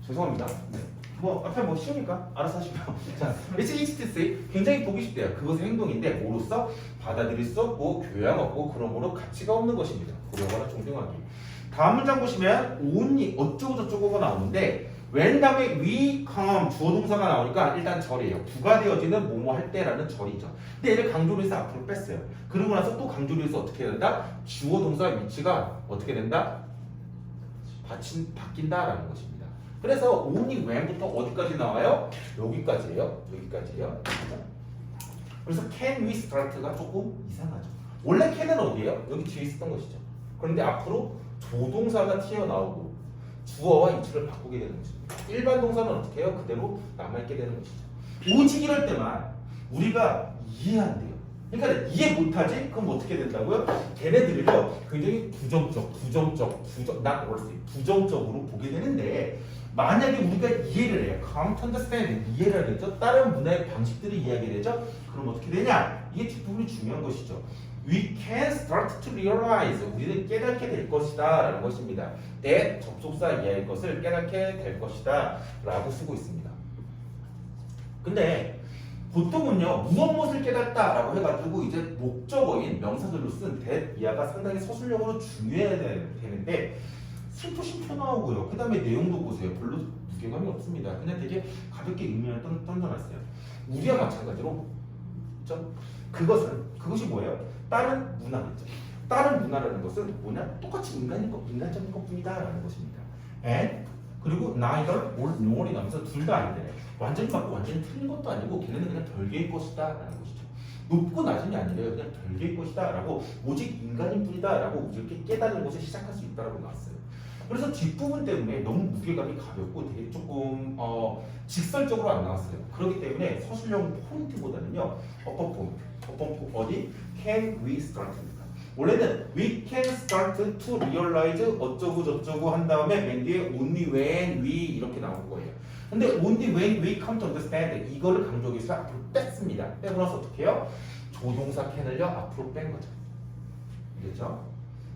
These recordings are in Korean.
죄송합니다. 네. 뭐 앞에 뭐 쉬우니까 알아서 하시고요. 자, which is to say 굉장히 보기 쉽대요. 그것의 행동인데 뭐로써 받아들일 수 없고 교양 없고 그러므로 가치가 없는 것입니다. 고려거나 존경하기. 다음 문장 보시면 only 어쩌고 저쩌고가 나오는데 when 다음에 we come 주어 동사가 나오니까 일단 절이에요. 부가 되어지는 뭐뭐 할 때라는 절이죠. 근데 얘를 강조를 해서 앞으로 뺐어요. 그러고 나서 또 강조를 해서 어떻게 해야 된다? 주어 동사 위치가 어떻게 된다? 바뀐다라는 것입니다. 그래서 only when부터 어디까지 나와요? 여기까지예요. 여기까지예요. 그래서 can we start가 조금 이상하죠. 원래 can은 어디예요? 여기 뒤에 있었던 것이죠. 그런데 앞으로 조동사가 튀어나오고 주어와 위치를 바꾸게 되는 것입니다. 일반 동사는 어떻게 해요? 그대로 남아있게 되는 것이죠. 오직 이럴 때만 우리가 이해 안 돼요. 그러니까 이해 못하지? 그럼 어떻게 된다고요? 걔네들을요 굉장히 부정적으로 보게 되는데 만약에 우리가 이해를 해요. come to understand 이해를 하겠죠. 다른 문화의 방식들을 이해하게 되죠. 그럼 어떻게 되냐? 이게 뒷부분이 중요한 것이죠. We can start to realize 우리는 깨닫게 될 것이다 라는 것입니다. that 접속사 이하의 것을 깨닫게 될 것이다 라고 쓰고 있습니다. 근데 보통은요 무엇을 깨닫다 라고 해가지고 이제 목적어인 명사들로 쓴 that 이하가 상당히 서술형으로 중요해야 되는데 심표 나오고요. 그 다음에 내용도 보세요. 별로 무게감이 없습니다. 그냥 되게 가볍게 의미를 던져놨어요. 우리와 마찬가지로 그렇죠? 그것이 뭐예요? 다른 문화겠죠. 다른 문화라는 것은 뭐냐? 똑같이 인간적인 것뿐이다 라는 것입니다. And 그리고 neither or nor이 나면서 둘 다 아닌데 완전히 맞고 완전히 틀린 것도 아니고 걔네는 그냥 별개의 것이다 라는 것이죠. 높고 낮음이 아니래요. 그냥 별개의 것이다 라고 오직 인간인 뿐이다 라고 이렇게 깨닫는 것을 시작할 수 있다라고 나왔어요. 그래서 뒷부분 때문에 너무 무게감이 가볍고 되게 조금 직설적으로 안 나왔어요. 그렇기 때문에 서술형 포인트보다는요 어법 포인트 어디? Can we start입니다. 원래는 we can start to realize 어쩌고 저쩌고 한 다음에 맨 뒤에 only when we 이렇게 나온 거예요. 근데 only when we come to understand 이거를 강조하기 위해서 앞으로 뺐습니다. 빼고 나서 어떻게 해요? 조동사 can을요 앞으로 뺀 거죠. 알겠죠?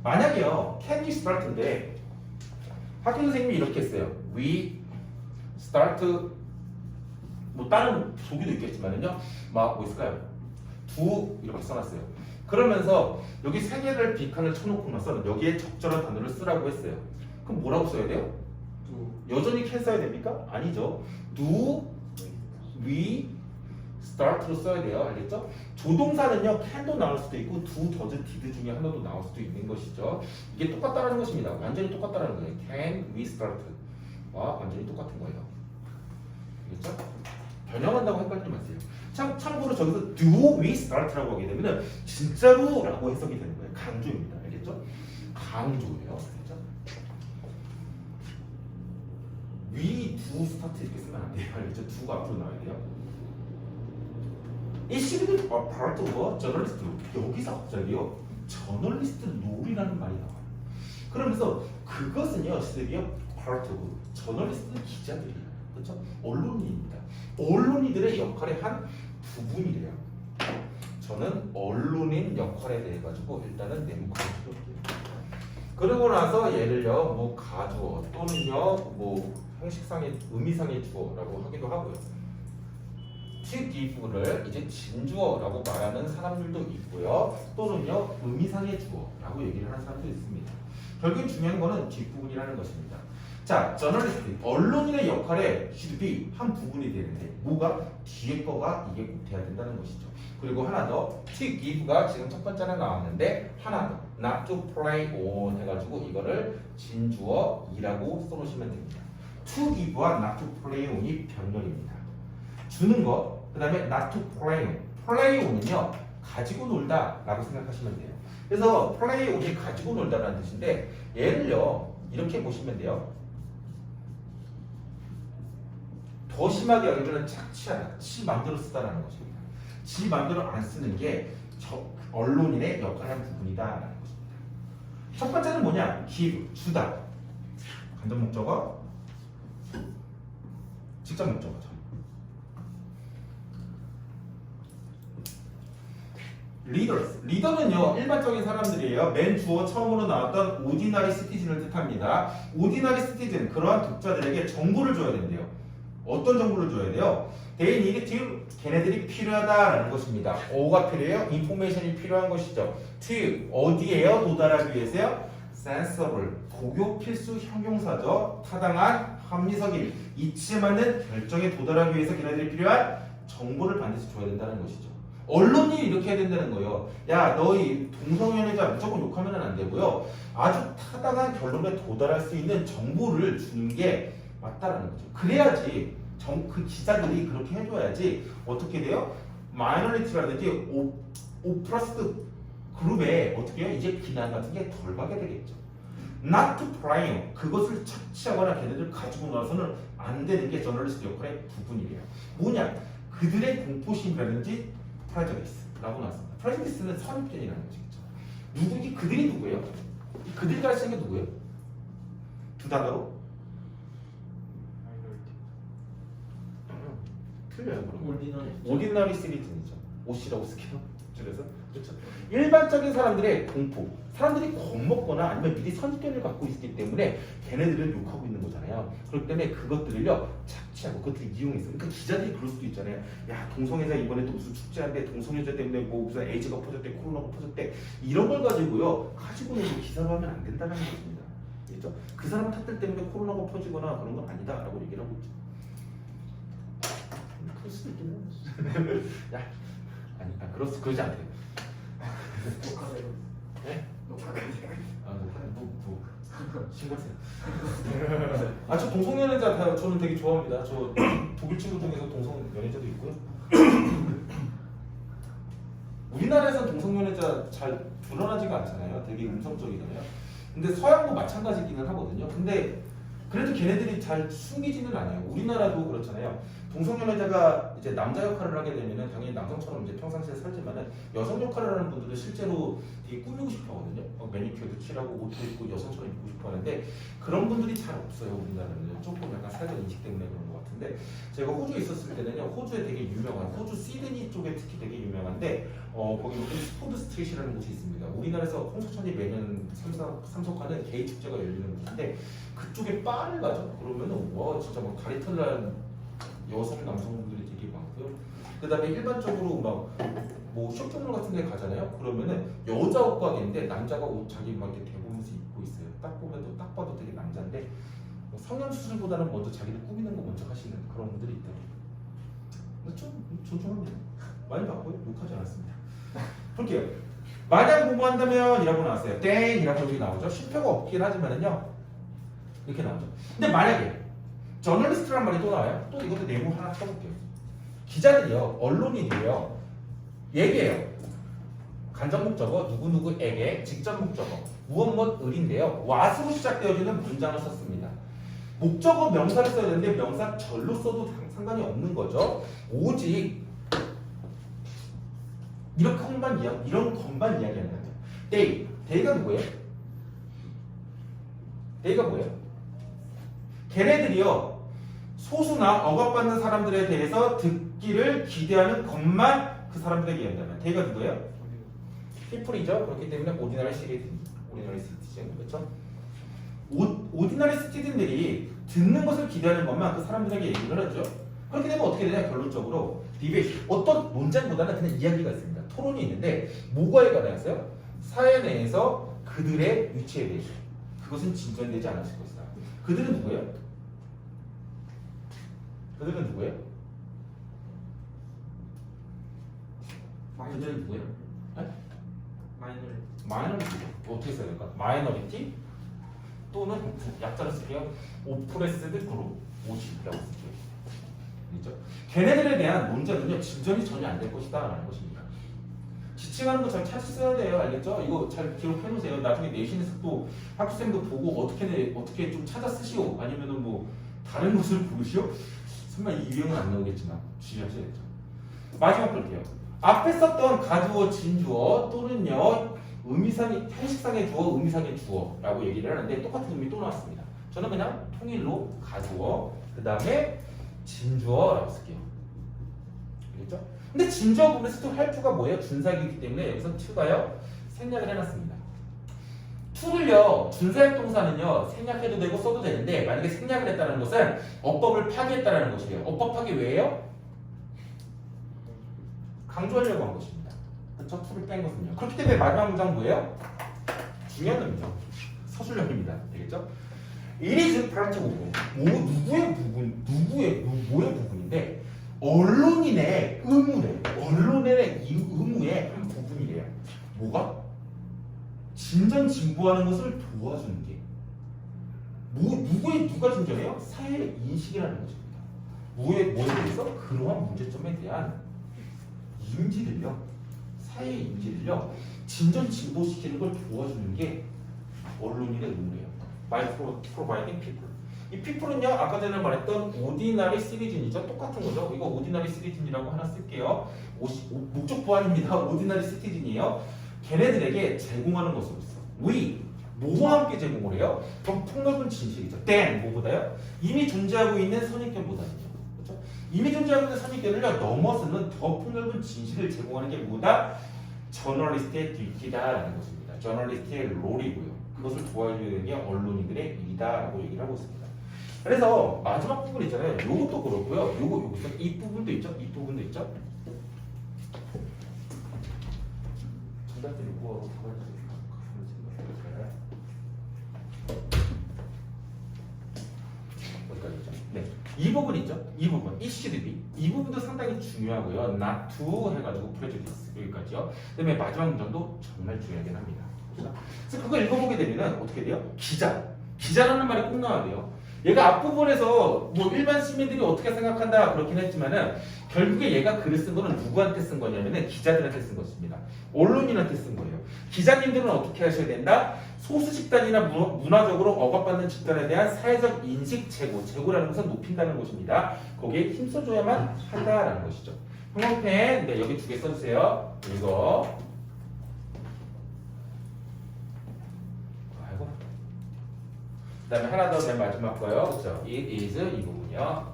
만약에요 can we start인데 학교 선생님이 이렇게 했어요. We start 뭐 다른 조기도 있겠지만은요 막 뭐 있을까요? do 이렇게 써놨어요. 그러면서 여기 세 개를 빈칸을 쳐놓고 나서 여기에 적절한 단어를 쓰라고 했어요. 그럼 뭐라고 써야 돼요? 여전히 can 써야 됩니까? 아니죠. do, we, start로 써야 돼요. 알겠죠? 조동사는요 can도 나올 수도 있고 do, does, did 중에 하나도 나올 수도 있는 것이죠. 이게 똑같다라는 것입니다. 완전히 똑같다라는 거예요. can, we, start와 완전히 똑같은 거예요. 알겠죠? 변형한다고 헷갈리지 마세요. 참고로 저기서 do we start라고 하게 되면 진짜로 라고 해석이 되는 거예요. 강조입니다. 알겠죠? 강조예요. 알겠죠? we do start 이렇게 쓰면 안 돼요. 알겠죠? do가 앞으로 나와야 돼요. 이 시리즈 part of journalist 여기서 갑자기요 저널리스트 롤이라는 말이 나와요. 그러면서 그것은요 시대비요 part of 저널리스트 기자들이에요. 그렇죠? 언론인입니다. 언론인들의 역할의 한 부분이래요. 저는 언론인 역할에 대해 가지고 일단은 네모칸을 해볼게요. 그러고 나서 얘를요 뭐 가주어 또는요 뭐 형식상의 의미상의 주어라고 하기도 하고요. to give를 이제 진주어라고 말하는 사람들도 있고요. 또는요 의미상의 주어라고 얘기를 하는 사람도 있습니다. 결국 중요한 거는 뒷부분이라는 것입니다. 자, 저널리스트 언론인의 역할에 should be 한 부분이 되는데 뭐가? 뒤에 거가 이게 꼭 돼야 된다는 것이죠. 그리고 하나 더 to give가 지금 첫 번째는 나왔는데 하나 더 not to play on 해가지고 이거를 진주어이라고 써놓으시면 됩니다. to give와 not to play on이 병렬입니다. 주는 것, 그 다음에 not to play on. play on은요 가지고 놀다 라고 생각하시면 돼요. 그래서 play on이 가지고 놀다라는 뜻인데 얘를요 이렇게 보시면 돼요. 더 심하게 하기로는 착취하다, 지 맘대로 쓰다라는 것입니다. 지 맘대로 안 쓰는 게 언론인의 역할의 한 부분이다라는 것입니다. 첫 번째는 뭐냐? give, 주다. 간접 목적어, 직접 목적어죠. leaders. 리더는요 일반적인 사람들이에요. 맨 주어 처음으로 나왔던 ordinary citizen을 뜻합니다. ordinary citizen 그러한 독자들에게 정보를 줘야 된대요. 어떤 정보를 줘야 돼요? They need to 걔네들이 필요하다라는 것입니다. 뭐가 필요해요? information이 필요한 것이죠. to 어디에요? 도달하기 위해서요? sensible 고교 필수 형용사죠. 타당한 합리적인 이치에 맞는 결정에 도달하기 위해서 걔네들이 필요한 정보를 반드시 줘야 된다는 것이죠. 언론이 이렇게 해야 된다는 거예요. 야, 너희 동성연애자 무조건 욕하면 안 되고요. 아주 타당한 결론에 도달할 수 있는 정보를 주는 게 맞다라는 거죠. 그래야지 그 기자들이 그렇게 해줘야지 어떻게 돼요? 마이너리티라든지 오프라스트 그룹에 어떻게 해요? 이제 비난 같은 게 덜 가게 되겠죠. Not to prime 그것을 착취하거나 걔네들 가지고 나서는 안 되는 게 저널리스트 역할의 부분이래요. 뭐냐? 그들의 공포심이라든지 프라저디스라고 나왔습니다. 프라저디스는 선입견이라는 거죠. 누구지? 그들이 누구예요? 그들이 가르치는 게 누구예요? 두 단어로? 틀려요. 그럼. 오디너리 시리즌이죠. 오시라고 스키요. 그래서 그렇죠. 일반적인 사람들의 공포. 사람들이 겁먹거나 아니면 미리 선입견을 갖고 있기 때문에 걔네들은 욕하고 있는 거잖아요. 그렇기 때문에 그것들을요 착취하고 그것들을 이용해서 그러니까 기자들이 그럴 수도 있잖아요. 야 동성애자 이번에 또 무슨 축제한데 동성애자 때문에 뭐 무슨 에이즈가 퍼졌대 코로나가 퍼졌대 이런 걸 가지고요 가지고는 기사로 하면 안 된다는 것입니다. 그렇죠? 그 사람 탓들 때문에 코로나가 퍼지거나 그런 건 아니다라고 얘기를 하고 있죠. 그럴 수도 있겠네. 야 아니 그러지 않대요. 네? 신고세요. 저 동성연애자 저는 되게 좋아합니다. 저 독일 친구 중에서 동성연애자도 있고요. 우리나라에서는 동성연애자 잘 드러나지가 않잖아요. 되게 음성적이잖아요. 근데 서양도 마찬가지기는 하거든요. 근데 그래도 걔네들이 잘 숨기지는 않아요. 우리나라도 그렇잖아요. 동성연애자가 이제 남자 역할을 하게 되면은 당연히 남성처럼 이제 평상시에 살지만은 여성 역할을 하는 분들은 실제로 되게 꾸미고 싶어 하거든요. 매니큐어도 칠하고 옷도 입고 여성처럼 입고 싶어 하는데 그런 분들이 잘 없어요. 우리나라는 조금 약간 사회적 인식 때문에 그런 것 같은데 제가 호주에 있었을 때는요. 호주에 되게 유명한 호주 시드니 쪽에 특히 되게 유명한데 거기 스포드 스트리트라는 곳이 있습니다. 우리나라에서 홍수천이 매년 참석하는 게이 축제가 열리는 곳인데 그쪽에 바를 가죠. 그러면은 와 진짜 막 다리 털난 여성 남성분들이 되게 많고요. 그다음에 일반적으로 막 뭐 쇼핑몰 같은 데 가잖아요. 그러면은 여자 옷 가게인데 남자가 옷 자기 막 이렇게 대보면서 입고 있어요. 딱 보면 딱 봐도 되게 남자인데 뭐 성형 수술보다는 먼저 자기를 꾸미는 거 먼저 하시는 그런 분들이 있더라고요. 좀 존중합니다. 많이 봤고요. 욕하지 않았습니다. 볼게요. 만약 공부한다면 이라고 나왔어요. 땡이라고 여기 나오죠. 쉼표가 없긴 하지만은요. 이렇게 나오죠. 근데 만약에 저널리스트란 말이 또 나와요. 또 이것도 내용 하나 쳐볼게요. 기자들이요, 언론인이요, 얘기해요. 간접 목적어 누구누구에게 직접 목적어 무엇무엇을인데요. what으로 시작되어지는 문장을 썼습니다. 목적어 명사를 써야 되는데 명사 절로 써도 상관이 없는 거죠. 오직 이런 것만 이야기하는 거죠. 데이가 누구예요? 데이가 뭐예요? 걔네들이요 소수나 억압받는 사람들에 대해서 듣기를 기대하는 것만 그 사람들에게 얘기한다면 데이가 누구예요? 피플이죠. 그렇기 때문에 오디너리 시티즌 그렇죠? 오디너리 시티즌들이 듣는 것을 기대하는 것만 그 사람들에게 얘기를 하죠. 그렇게 되면 어떻게 되냐 결론적으로 디베이트 어떤 논쟁보다는 그냥 이야기가 있습니다. 토론이 있는데 뭐가에 관해서요? 사회 내에서 그들의 위치에 대해서 그것은 진전되지 않았을 것이다. 그들은 누구예요? 그들은 누구예요? 그들은 누구예요? 네? 마이너리티. 어떻게 써야 될까? 마이너리티 또는 약자로 쓸게요. 오프레스드 그룹 50이라고 쓸게요. 그렇죠? 걔네들에 대한 논쟁은요 진전이 전혀 안 될 것이다 라는 것입니다. 지칭하는 거 잘 찾으셔야 돼요. 알겠죠? 이거 잘 기록해 놓으세요. 나중에 내신에서 또 학생도 보고 어떻게 좀 찾아 쓰시오 아니면은 뭐 다른 것을 부르시오? 설마 이 유형은 안 나오겠지만 주의하셔야죠. 마지막 볼게요. 앞에 썼던 가주어, 진주어 또는요 의미상의 형식상의 주어, 의미상의 주어라고 얘기를 하는데 똑같은 의미 또 나왔습니다. 저는 그냥 통일로 가주어 그 다음에 진주어라고 쓸게요. 알겠죠? 근데 진저 부분에서 to help가 뭐예요? 준사기이기 때문에 여기서 to가요 생략을 해놨습니다. to를요 준사역 동사는요 생략해도 되고 써도 되는데 만약에 생략을 했다는 것은 어법을 파기했다는 것이에요. 어법 파기 왜예요? 강조하려고 한 것입니다. 그렇죠? to를 뺀 것은요. 그렇기 때문에 마지막 문장 뭐예요? 중요한 놈이죠. 서술형입니다. 되겠죠? It is part of 누구의 부분, 뭐의 부분인데 언론인의 의무의 한 부분이래요. 뭐가? 진전 진보하는 것을 도와주는 게 누가 진전해요? 사회의 인식이라는 것입니다. 뭐에 대해서? 그러한 문제점에 대한 인지를요, 사회의 인지를요 진전 진보시키는 걸 도와주는 게 언론인의 의무예요. By providing people. 이 people은요 아까 전에 말했던 ordinary citizen이죠. 똑같은 거죠. 이거 ordinary citizen이라고 하나 쓸게요. 목적 보완입니다. ordinary citizen이에요. 걔네들에게 제공하는 것으로서 we 뭐와 함께 제공을 해요? 더 폭넓은 진실이죠. than 뭐보다요? 이미 존재하고 있는 선입견보다는요. 그렇죠? 이미 존재하고 있는 선입견을 넘어서는 더 폭넓은 진실을 제공하는 게 뭐다? 저널리스트의 듀티다라는 것입니다. 저널리스트의 롤이고요. 그것을 도와주는 게 언론인들의 일이다라고 얘기를 하고 있습니다. 그래서 마지막 부분 있잖아요. 요것도 그렇고요. 여기서 이 부분도 있죠. 이 부분도 있죠. 전달들이 뭐하고 어디까지 있죠? 네, 이 부분 있죠. 이 부분, it should be. 이 부분도 상당히 중요하고요. not to 해가지고 prejudice 여기까지요. 그다음에 마지막 문장도 정말 중요하긴 합니다. 그래서 그거 읽어보게 되면 어떻게 돼요? 기자라는 말이 꼭 나와야 돼요. 얘가 앞부분에서 뭐 일반 시민들이 어떻게 생각한다 그렇긴 했지만은 결국에 얘가 글을 쓴 거는 누구한테 쓴 거냐면은 기자들한테 쓴 것입니다. 언론인한테 쓴 거예요. 기자님들은 어떻게 하셔야 된다? 소수 집단이나 문화적으로 억압받는 집단에 대한 사회적 인식 제고라는 것은 높인다는 것입니다. 거기에 힘써줘야만 한다라는 것이죠. 형광펜 네, 여기 2개 써주세요. 이거 그 다음에 하나 더 맨 마지막 거요. 그렇죠? It is 이 부분이요.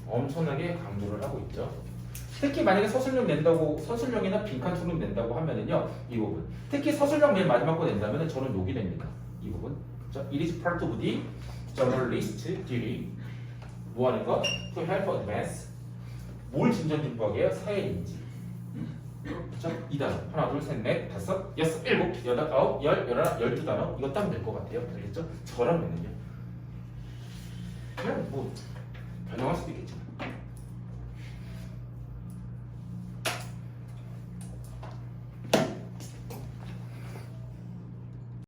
엄청나게 강조를 하고 있죠. 특히 만약에 서술형이나 빈칸 출력 낸다고 하면은요, 이 부분. 특히 서술형 맨 마지막 거 낸다면은 저는 여기 냅니다. 이 부분. 그렇죠? It is part of the journalist duty. 뭐 하는 거? To help advance. 뭘 진전진보하게요? 사회인지. 그렇죠? 2단어. 하나, 둘, 셋, 넷, 다섯, 여섯, 일곱, 여덟, 아홉, 열, 열하나, 12단어. 이거 딱 낼 것 같아요. 알겠죠? 저랑 내는요. 그냥 뭐 변형할 수도 있겠지만.